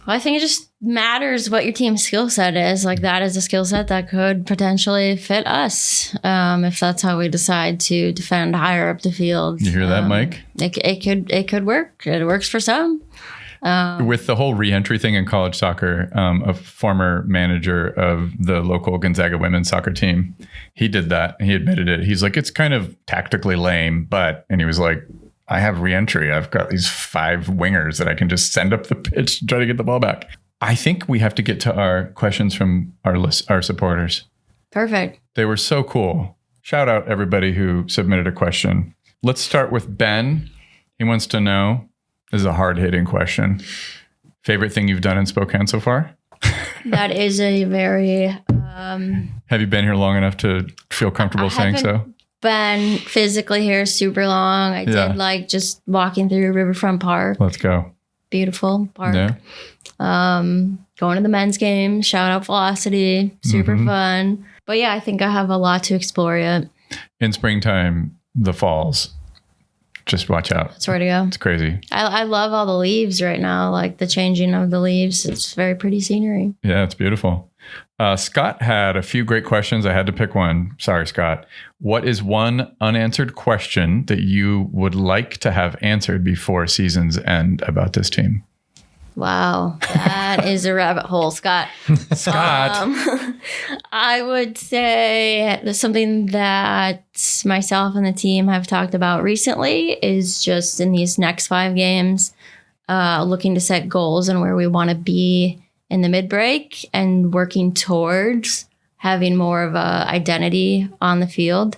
Well, I think it just matters what your team's skill set is. Like that is a skill set that could potentially fit us if that's how we decide to defend higher up the field. You hear that, Mike? It could work. It works for some. With the whole re-entry thing in college soccer, a former manager of the local Gonzaga women's soccer team, he did that. He admitted it. He's like, it's kind of tactically lame, and he was like, I have re-entry. I've got these 5 wingers that I can just send up the pitch to try to get the ball back. I think we have to get to our questions from our supporters. Perfect. They were so cool. Shout out everybody who submitted a question. Let's start with Ben. He wants to know, this is a hard-hitting question, favorite thing you've done in Spokane so far? That is a very... Have you been here long enough to feel comfortable saying so? Been physically here super long. I did like just walking through Riverfront Park. Let's go. Beautiful park. Yeah. Going to the men's game. Shout out Velocity. Super fun. But yeah, I think I have a lot to explore yet. In springtime, the falls. Just watch out. That's where to go. It's crazy. I love all the leaves right now, like the changing of the leaves. It's very pretty scenery. Yeah, it's beautiful. Scott had a few great questions. I had to pick one. Sorry, Scott. What is one unanswered question that you would like to have answered before season's end about this team? Wow, that is a rabbit hole, Scott. Scott. I would say there's something that myself and the team have talked about recently is just in these next 5 games, looking to set goals and where we want to be in the mid-break and working towards having more of a identity on the field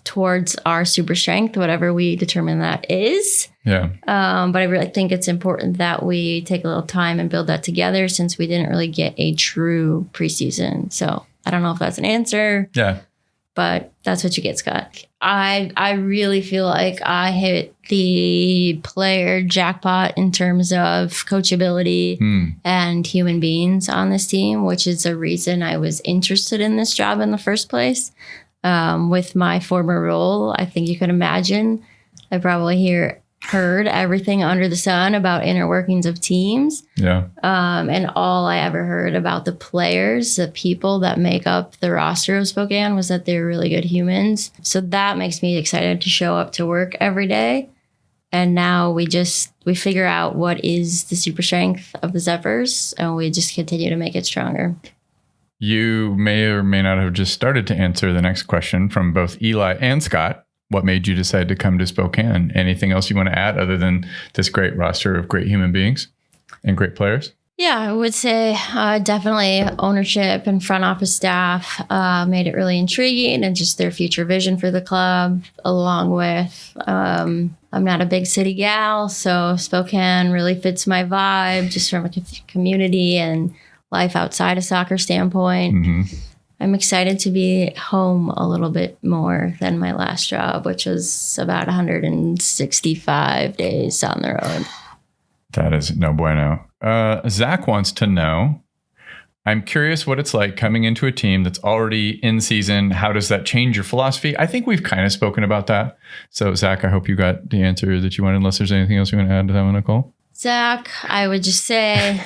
towards our super strength, whatever we determine that is. Yeah. But I really think it's important that we take a little time and build that together since we didn't really get a true preseason. So I don't know if that's an answer. Yeah. But that's what you get, Scott. I really feel like I hit the player jackpot in terms of coachability and human beings on this team, which is a reason I was interested in this job in the first place. With my former role, I think you can imagine I probably heard everything under the sun about inner workings of teams. Yeah. And all I ever heard about the players, the people that make up the roster of Spokane, was that they're really good humans. So that makes me excited to show up to work every day. And now we figure out what is the super strength of the Zephyrs, and we just continue to make it stronger. You may or may not have just started to answer the next question from both Eli and Scott. What made you decide to come to Spokane? Anything else you want to add other than this great roster of great human beings and great players? Yeah, I would say definitely ownership and front office staff made it really intriguing, and just their future vision for the club, along with I'm not a big city gal, so Spokane really fits my vibe just from a community and life outside a soccer standpoint. Mm-hmm. I'm excited to be home a little bit more than my last job, which was about 165 days on the road. That is no bueno. Zach wants to know, I'm curious what it's like coming into a team that's already in season. How does that change your philosophy? I think we've kind of spoken about that. So, Zach, I hope you got the answer that you wanted, unless there's anything else you want to add to that one, Nicole. Zach, I would just say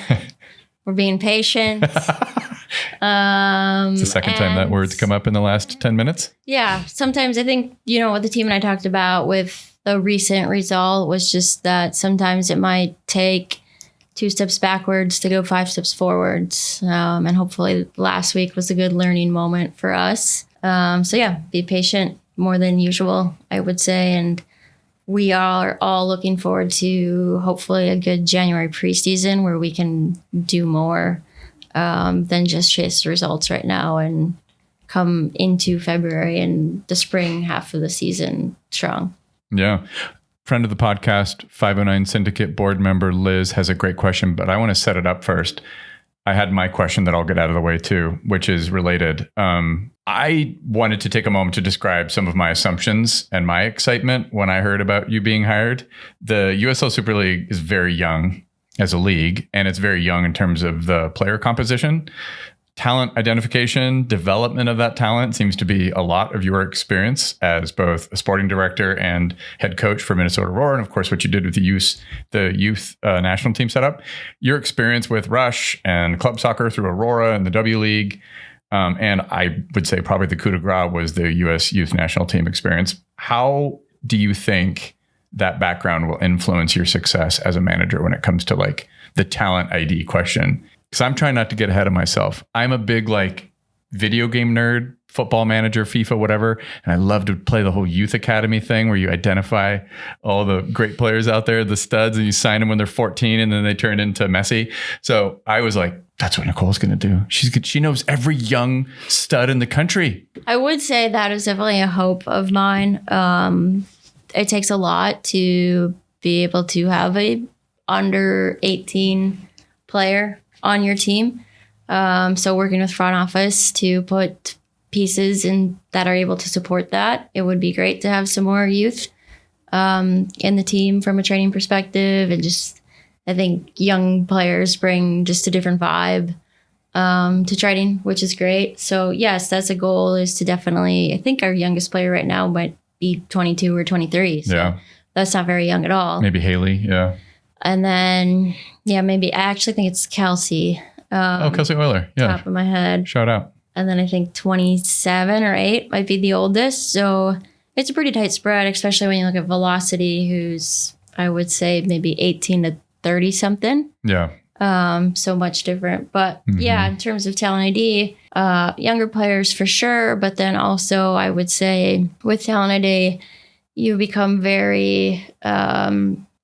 we're being patient. It's the second time that word's come up in the last 10 minutes. Yeah. Sometimes I think, what the team and I talked about with the recent result was just that sometimes it might take 2 steps backwards to go 5 steps forwards. And hopefully last week was a good learning moment for us. So yeah, be patient more than usual, I would say. And we are all looking forward to hopefully a good January preseason where we can do more than just chase results right now and come into February and the spring half of the season strong. Yeah. Friend of the podcast, 509 Syndicate board member Liz has a great question, but I want to set it up first. I had my question that I'll get out of the way too, which is related. I wanted to take a moment to describe some of my assumptions and my excitement when I heard about you being hired. The USL Super League is very young as a league, and it's very young in terms of the player composition. talent identification, development of that talent seems to be a lot of your experience as both a sporting director and head coach for Minnesota Aurora. And of course, what you did with the youth national team setup, your experience with Rush and club soccer through Aurora and the W League. And I would say probably the coup de grace was the U.S. youth national team experience. How do you think that background will influence your success as a manager when it comes to like the talent ID question? Because I'm trying not to get ahead of myself. I'm a big like video game nerd, football manager, FIFA, whatever. And I love to play the whole youth academy thing where you identify all the great players out there, the studs, and you sign them when they're 14 and then they turn into Messi. So I was like, that's what Nicole's going to do. She knows every young stud in the country. I would say that is definitely a hope of mine. It takes a lot to be able to have a under 18 player on your team. So working with front office to put pieces in that are able to support that. It would be great to have some more youth in the team from a training perspective. And just, I think young players bring just a different vibe to training, which is great. So yes, that's a goal, is to definitely, I think our youngest player right now might be 22 or 23. So yeah, that's not very young at all. Maybe Haley. Yeah. And then, maybe I actually think it's Kelsey. Kelsey Euler. Yeah. Top of my head. Shout out. And then I think 27 or 8 might be the oldest. So it's a pretty tight spread, especially when you look at Velocity, who's, I would say, maybe 18 to 30 something. Yeah. So much different. But yeah, in terms of talent ID, younger players for sure. But then also I would say with talent ID, you become very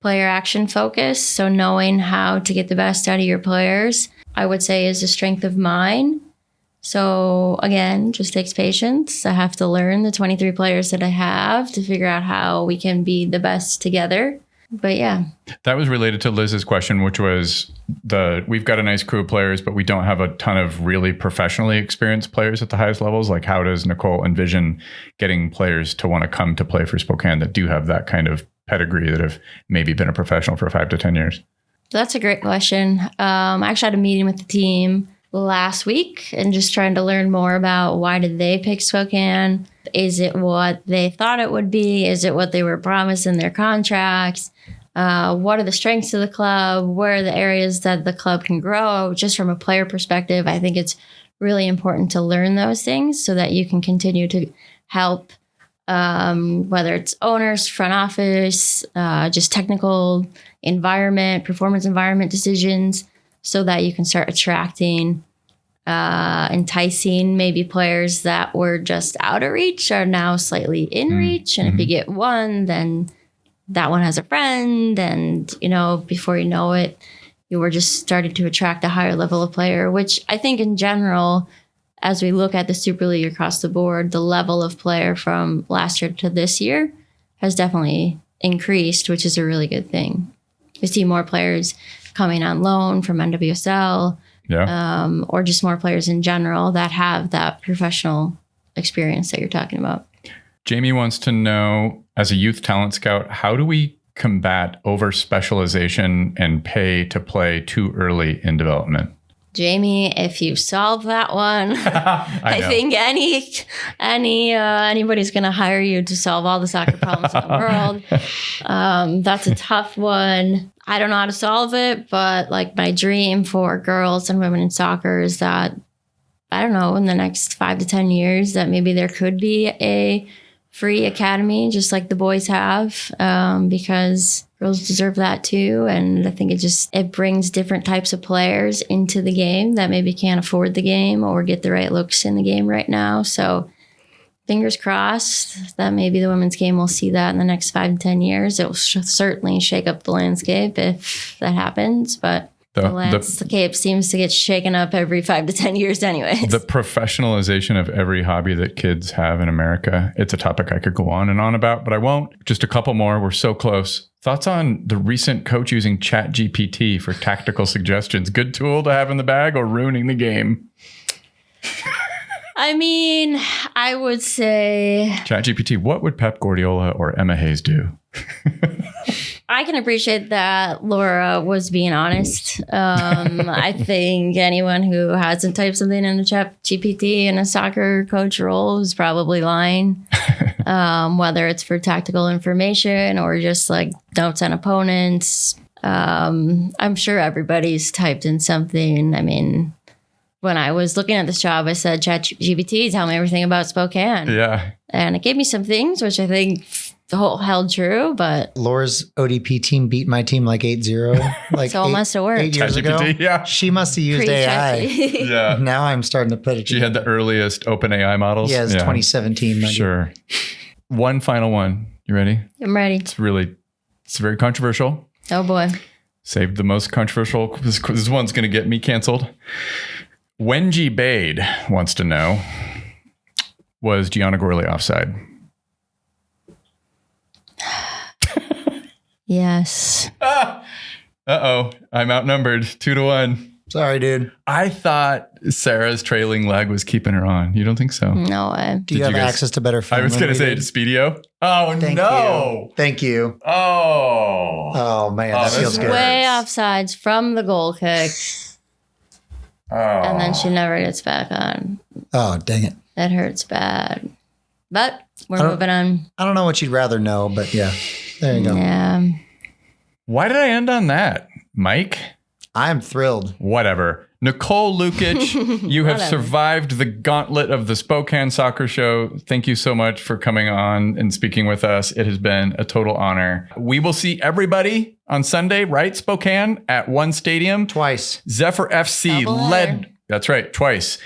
player action focused. So knowing how to get the best out of your players, I would say, is a strength of mine. So again, just takes patience. I have to learn the 23 players that I have to figure out how we can be the best together. But yeah. That was related to Liz's question, which was we've got a nice crew of players, but we don't have a ton of really professionally experienced players at the highest levels. Like, how does Nicole envision getting players to want to come to play for Spokane that do have that kind of pedigree, that have maybe been a professional for 5 to 10 years? That's a great question. I actually had a meeting with the team last week and just trying to learn more about why did they pick Spokane? Is it what they thought it would be? Is it what they were promised in their contracts? What are the strengths of the club? Where are the areas that the club can grow? Just from a player perspective, I think it's really important to learn those things so that you can continue to help, whether it's owners, front office, just technical environment, performance environment decisions, so that you can start attracting, enticing maybe players that were just out of reach are now slightly in reach. And if you get one, then that one has a friend. And, before you know it, you were just starting to attract a higher level of player, which I think in general, as we look at the Super League across the board, the level of player from last year to this year has definitely increased, which is a really good thing. We see more players coming on loan from NWSL, or just more players in general that have that professional experience that you're talking about. Jamie wants to know, as a youth talent scout, how do we combat over specialization and pay to play too early in development? Jamie, if you solve that one, I think anybody's going to hire you to solve all the soccer problems in the world. That's a tough one. I don't know how to solve it, but like my dream for girls and women in soccer is that, I don't know, in the next 5 to 10 years, that maybe there could be a free academy just like the boys have, because girls deserve that too. And I think it brings different types of players into the game that maybe can't afford the game or get the right looks in the game right now. So fingers crossed that maybe the women's game will see that in the next 5 to 10 years. It will certainly shake up the landscape if that happens, but the landscape seems to get shaken up every 5 to 10 years anyway. The professionalization of every hobby that kids have in America. It's a topic I could go on and on about, but I won't. Just a couple more. We're so close. Thoughts on the recent coach using ChatGPT for tactical suggestions? Good tool to have in the bag or ruining the game? I mean, I would say... ChatGPT, what would Pep Guardiola or Emma Hayes do? I can appreciate that Laura was being honest. I think anyone who hasn't typed something in the chat GPT in a soccer coach role is probably lying. Whether it's for tactical information or just like notes on opponents. I'm sure everybody's typed in something. I mean, when I was looking at this job, I said, ChatGPT, tell me everything about Spokane. Yeah. And it gave me some things, which I think held true, but Laura's ODP team beat my team like 8-0. Like so it must have worked. 8 years ago. ChatGPT, yeah. She must have used AI. Yeah. Now I'm starting to put it. She had the earliest open AI models. Yeah, it's 2017. Sure. One final one. You ready? I'm ready. It's very controversial. Oh boy. Saved the most controversial. This one's going to get me canceled. Wenji Bade wants to know, was Gianna Gorley offside? Yes. Uh-oh. I'm outnumbered 2-1. Sorry, dude. I thought Sarah's trailing leg was keeping her on. You don't think so? No way. Do you have access to better film? I was going to say Speedio. Oh, no. Thank you. Oh, man. That feels good. Way offsides from the goal kick. Oh. And then she never gets back on. Oh, dang it. That hurts bad. But we're moving on. I don't know what you'd rather know, but yeah. There you go. Yeah. Why did I end on that, Mike? I'm thrilled. Whatever. Nicole Lukic, you have survived the gauntlet of the Spokane Soccer Show. Thank you so much for coming on and speaking with us. It has been a total honor. We will see everybody on Sunday, right, Spokane, at one stadium. Twice. Zephyr FC led. That's right, twice.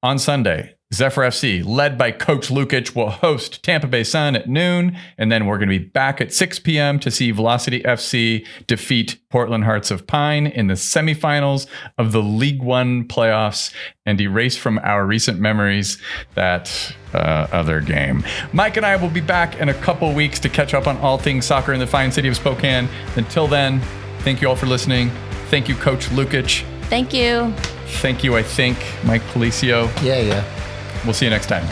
On Sunday, Zephyr FC, led by Coach Lukic, will host Tampa Bay Sun at noon. And then we're going to be back at 6 p.m. to see Velocity FC defeat Portland Hearts of Pine in the semifinals of the League One playoffs and erase from our recent memories that other game. Mike and I will be back in a couple weeks to catch up on all things soccer in the fine city of Spokane. Until then, thank you all for listening. Thank you, Coach Lukic. Thank you. Thank you, I think, Mike Policio. Yeah. We'll see you next time.